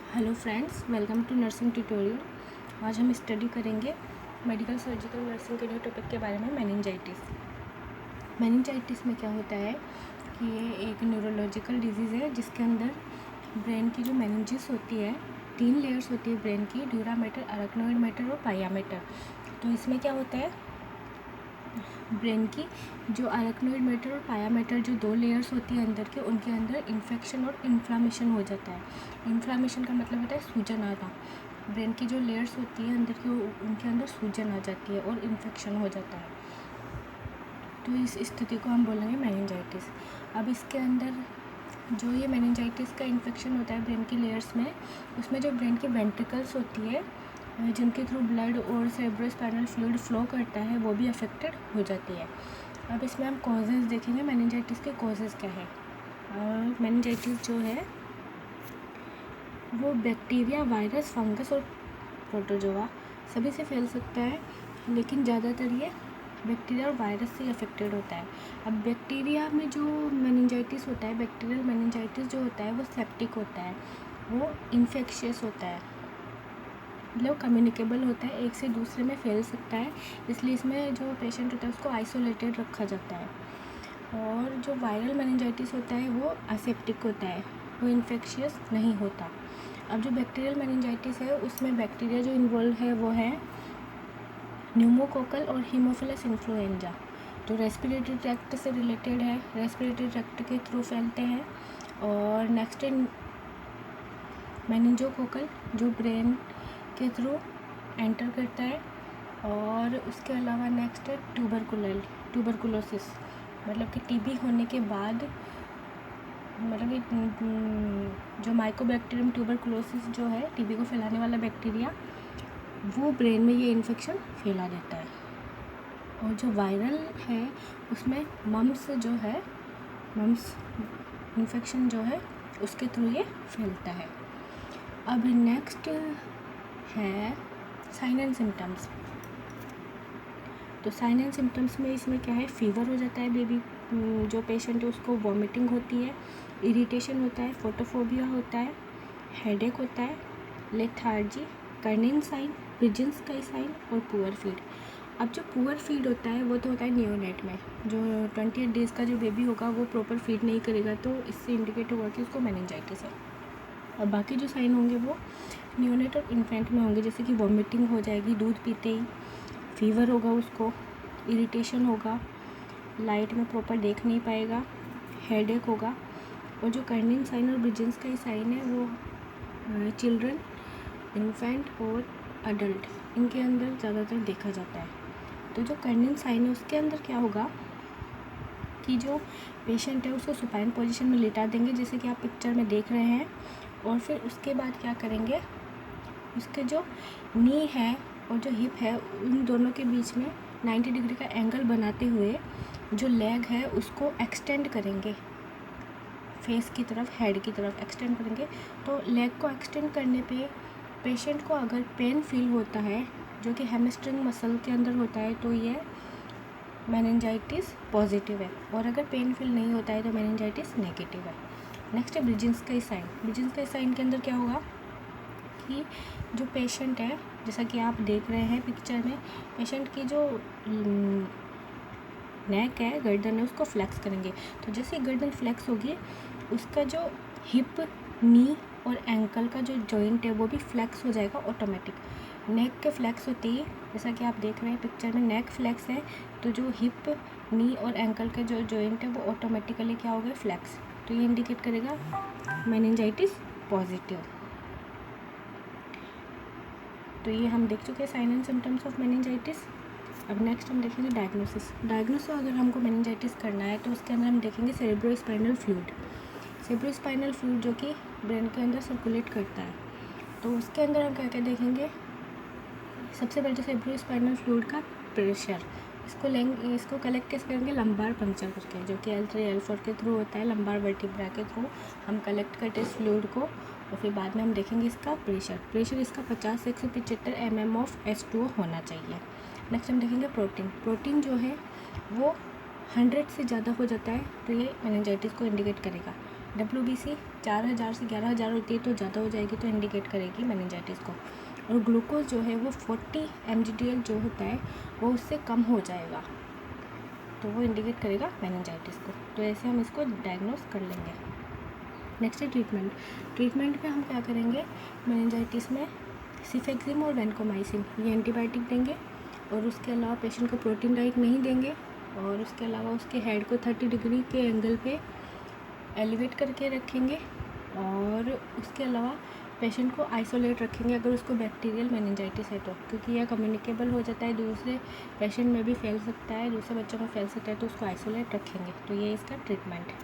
Hello friends, welcome to nursing tutorial. आज हम study करेंगे मेडिकल सर्जिकल नर्सिंग के न्यू टॉपिक के बारे में, मेनिंजाइटिस। मेनिंजाइटिस में क्या होता है कि ये एक न्यूरोलॉजिकल डिजीज़ है जिसके अंदर ब्रेन की जो मेनिंजिस होती है, 3 लेयर्स होती है ब्रेन की, ड्यूरा मैटर, अरेक्नोइड मैटर और पाया मैटर। तो इसमें क्या होता है, ब्रेन की जो अरेक्नोइड मैटर और पाया मैटर जो 2 लेयर्स होती है अंदर के, उनके अंदर इन्फेक्शन और इन्फ्लामेशन हो जाता है। इन्फ्लामेशन का मतलब होता है सूजन आना। ब्रेन की जो लेयर्स होती है अंदर की, उनके अंदर सूजन आ जाती है और इन्फेक्शन हो जाता है। तो इस स्थिति को हम बोलेंगे मेनिंजाइटिस। अब इसके अंदर जो ये मेनिंजाइटिस का इन्फेक्शन होता है ब्रेन की लेयर्स में, उसमें जो ब्रेन की वेंट्रिकल्स होती है जिनके थ्रू ब्लड और सेरेब्रोस्पाइनल फ्लूइड फ्लो करता है, वो भी अफेक्टेड हो जाती है। अब इसमें हम कॉजेज़ देखेंगे, मेनिंजाइटिस के कॉजेज़ क्या है। मेनिंजाइटिस जो है वो बैक्टीरिया, वायरस, फंगस और प्रोटोजोआ सभी से फैल सकता है, लेकिन ज़्यादातर ये बैक्टीरिया और वायरस से अफेक्टेड होता है। अब बैक्टीरिया में जो मेनिंजाइटिस होता है, बैक्टीरियल मेनिंजाइटिस जो होता है वो सेप्टिक होता है, वो इन्फेक्शियस होता है, मतलब कम्युनिकेबल होता है, एक से दूसरे में फैल सकता है, इसलिए इसमें जो पेशेंट होता है उसको आइसोलेटेड रखा जाता है। और जो वायरल मेनिंजाइटिस होता है वो असेप्टिक होता है, वो इन्फेक्शियस नहीं होता। अब जो बैक्टीरियल मेनिंजाइटिस है उसमें बैक्टीरिया जो इन्वॉल्व है वो है न्यूमोकोकल और हीमोफिलस इन्फ्लुएंजा, जो रेस्पिरेटरी ट्रैक्ट से रिलेटेड है, रेस्पिरेटरी ट्रैक्ट के थ्रू फैलते हैं। और नेक्स्ट है मेनिंजोकोकल, जो ब्रेन के थ्रू एंटर करता है। और उसके अलावा नेक्स्ट है ट्यूबरकुलोसिस, मतलब कि टीबी होने के बाद, मतलब कि जो माइकोबैक्टीरियम ट्यूबरकुलोसिस जो है टीबी को फैलाने वाला बैक्टीरिया, वो ब्रेन में ये इन्फेक्शन फैला देता है। और जो वायरल है उसमें मम्स जो है, मम्स इन्फेक्शन जो है उसके थ्रू ये फैलता है। अब नेक्स्ट है साइन एंड सिम्टम्स। तो साइन एंड सिम्टम्स में इसमें क्या है, फीवर हो जाता है बेबी, जो पेशेंट है उसको वॉमिटिंग होती है, इरिटेशन होता है, फोटोफोबिया होता है, हेडेक होता है, लेथार्जी, कर्निंग साइन, पिजन्स का साइन और पुअर फीड। अब जो पुअर फीड होता है वो तो होता है नियोनेट में, जो 28 डेज़ का जो बेबी होगा वो प्रॉपर फीड नहीं करेगा, तो इससे इंडिकेट होगा कि उसको मेनिंजाइटिस है। और बाकी जो साइन होंगे वो नियोनेट और इन्फेंट में होंगे, जैसे कि वॉमिटिंग हो जाएगी दूध पीते ही, फीवर होगा उसको, इरिटेशन होगा, लाइट में प्रॉपर देख नहीं पाएगा, हेडेक होगा। और जो कर्निंग साइन और ब्रिजेंस का ही साइन है वो चिल्ड्रन, इन्फेंट और अडल्ट, इनके अंदर ज़्यादातर देखा जाता है। तो जो कर्निंग साइन है उसके अंदर क्या होगा कि जो पेशेंट है उसको सुपाइन पोजीशन में लिटा देंगे, जैसे कि आप पिक्चर में देख रहे हैं। और फिर उसके बाद क्या करेंगे, उसके जो नी है और जो हिप है उन दोनों के बीच में 90 डिग्री का एंगल बनाते हुए जो लेग है उसको एक्सटेंड करेंगे, फेस की तरफ, हेड की तरफ एक्सटेंड करेंगे। तो लेग को एक्सटेंड करने पे पेशेंट को अगर पेन फील होता है, जो कि हैमस्ट्रिंग मसल के अंदर होता है, तो ये मेनिंजाइटिस पॉजिटिव है। और अगर पेन फील नहीं होता है तो मेनिंजाइटिस नेगेटिव है। नेक्स्ट है ब्रिजेंस का साइन। ब्रिजेंस का साइन के अंदर क्या होगा कि जो पेशेंट है, जैसा कि आप देख रहे हैं पिक्चर में, पेशेंट की जो नेक है, गर्दन है, उसको फ्लेक्स करेंगे। तो जैसे गर्दन फ्लेक्स होगी उसका जो हिप, नी और एंकल का जो जॉइंट है वो भी फ्लेक्स हो जाएगा ऑटोमेटिक। नेक के फ्लेक्स होते ही, जैसा कि आप देख रहे हैं पिक्चर में, नेक फ्लेक्स है तो जो हिप, नी और एंकल के जो जॉइंट है वो ऑटोमेटिकली क्या हो गए, फ्लेक्स। तो ये इंडिकेट करेगा मेनिंजाइटिस पॉजिटिव। तो ये हम देख चुके हैं sign and symptoms of meningitis. अब नेक्स्ट हम देखेंगे डायग्नोसिस। अगर हमको मेनिंजाइटिस करना है तो उसके अंदर हम देखेंगे सेरेब्रोस्पाइनल फ्लूइड। सेरेब्रोस्पाइनल फ्लूइड जो कि ब्रेन के अंदर सर्कुलेट करता है, तो उसके अंदर हम क्या क्या देखेंगे। सबसे पहले तो सेरेब्रोस्पाइनल फ्लूइड का प्रेशर, इसको कलेक्ट कैसे करेंगे, लंबार पंक्चर करके, जो कि L3 L4 के थ्रू होता है, लंबार वर्टिब्रा के थ्रू हम कलेक्ट करते हैं इस फ्लूइड को। और फिर बाद में हम देखेंगे इसका प्रेशर इसका 50 से 175 mm ऑफ H2O होना चाहिए। नेक्स्ट हम देखेंगे प्रोटीन जो है वो 100 से ज़्यादा हो जाता है तो ये मेनिंजाइटिस को इंडिकेट करेगा। WBC 4000 से 11000 होती है तो ज़्यादा हो जाएगी तो इंडिकेट करेगी मेनिंजाइटिस को। और ग्लूकोज जो है वो 40 mg/dl जो होता है वो उससे कम हो जाएगा तो वो इंडिकेट करेगा मेनिंजाइटिस को। तो ऐसे हम इसको डायग्नोस कर लेंगे। नेक्स्ट है ट्रीटमेंट में हम क्या करेंगे, मेनिंजाइटिस में सिफेक्सिम और वैनकोमाइसिन ये एंटीबायोटिक देंगे और उसके अलावा पेशेंट को प्रोटीन डाइट नहीं देंगे और उसके अलावा उसके हेड को 30 डिग्री के एंगल पे एलिवेट करके रखेंगे और उसके अलावा पेशेंट को आइसोलेट रखेंगे अगर उसको बैक्टीरियल मेनिंजाइटिस है तो, क्योंकि यह कम्युनिकेबल हो जाता है, दूसरे पेशेंट में भी फैल सकता है, दूसरे बच्चों में फैल सकता है, तो उसको आइसोलेट रखेंगे। तो ये इसका ट्रीटमेंट है।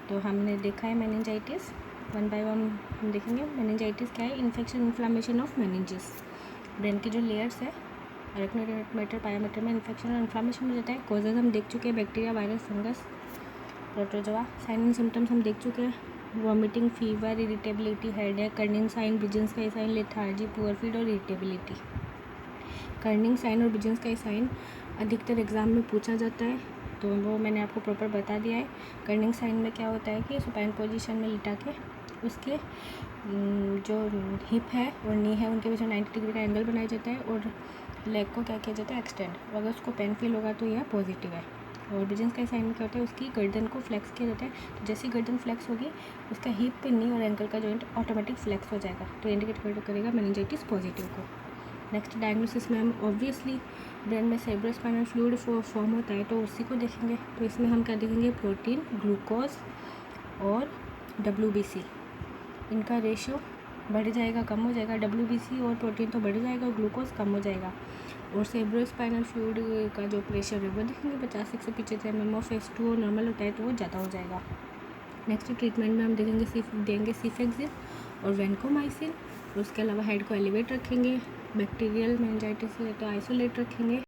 तो हमने देखा है मेनिंजाइटिस, 1 बाय 1 हम देखेंगे। मेनिंजाइटिस क्या है, infection inflammation of meninges, brain की जो लेयर्स है अरेक्नोइड पायामीटर में इन्फेक्शन और इन्फ्लामेशन हो जाता है। कॉजेज हम देख चुके हैं, bacteria, virus, fungus, protozoa. Sign and symptoms हम देख चुके हैं, vomiting, fever, irritability, headache, Kernig sign, विजन्स का साइन, लेथार्जी, पुअर फीड और इरिटेबिलिटी। कर्निंग साइन और विजन्स का साइन अधिकतर एग्जाम में पूछा जाता है तो वो मैंने आपको प्रॉपर बता दिया है। कर्निंग साइन में क्या होता है कि सुपाइन पोजीशन में लिटा के उसके जो हिप है और नी है उनके बीच में 90 डिग्री का एंगल बनाया जाता है और लेग को क्या किया जाता है, एक्सटेंड। अगर उसको पेन फील होगा तो यह पॉजिटिव है। और विजन्स का साइन में क्या होता है, उसकी गर्दन को फ्लेक्स किया जाता है, तो जैसी गर्दन फ्लेक्स होगी उसका हिप, नी और एंकल का जॉइंट ऑटोमेटिक फ्लेक्स हो जाएगा तो इंडिकेट करेगा मेनिंजाइटिस पॉजिटिव को। नेक्स्ट डायग्नोसिस में हम ऑब्वियसली ब्रेन में सेरेब्रोस्पाइनल फ्लूइड फॉर्म होता है तो उसी को देखेंगे। तो इसमें हम क्या देखेंगे, प्रोटीन, ग्लूकोज और WBC, इनका रेशियो बढ़ जाएगा, कम हो जाएगा। WBC और प्रोटीन तो बढ़ जाएगा और ग्लूकोज कम हो जाएगा। और सेरेब्रोस्पाइनल फ्लूइड का जो प्रेशर है वो देखेंगे 50 से 75 mm ऑफ H2O नॉर्मल होता है तो वो ज़्यादा हो जाएगा। नेक्स्ट ट्रीटमेंट में हम देंगे सिफेक्सिन और वैनकोमाइसिन। उसके अलावा हेड को एलिवेट रखेंगे, बैक्टीरियल मेनिंजाइटिस है तो आइसोलेट रखेंगे।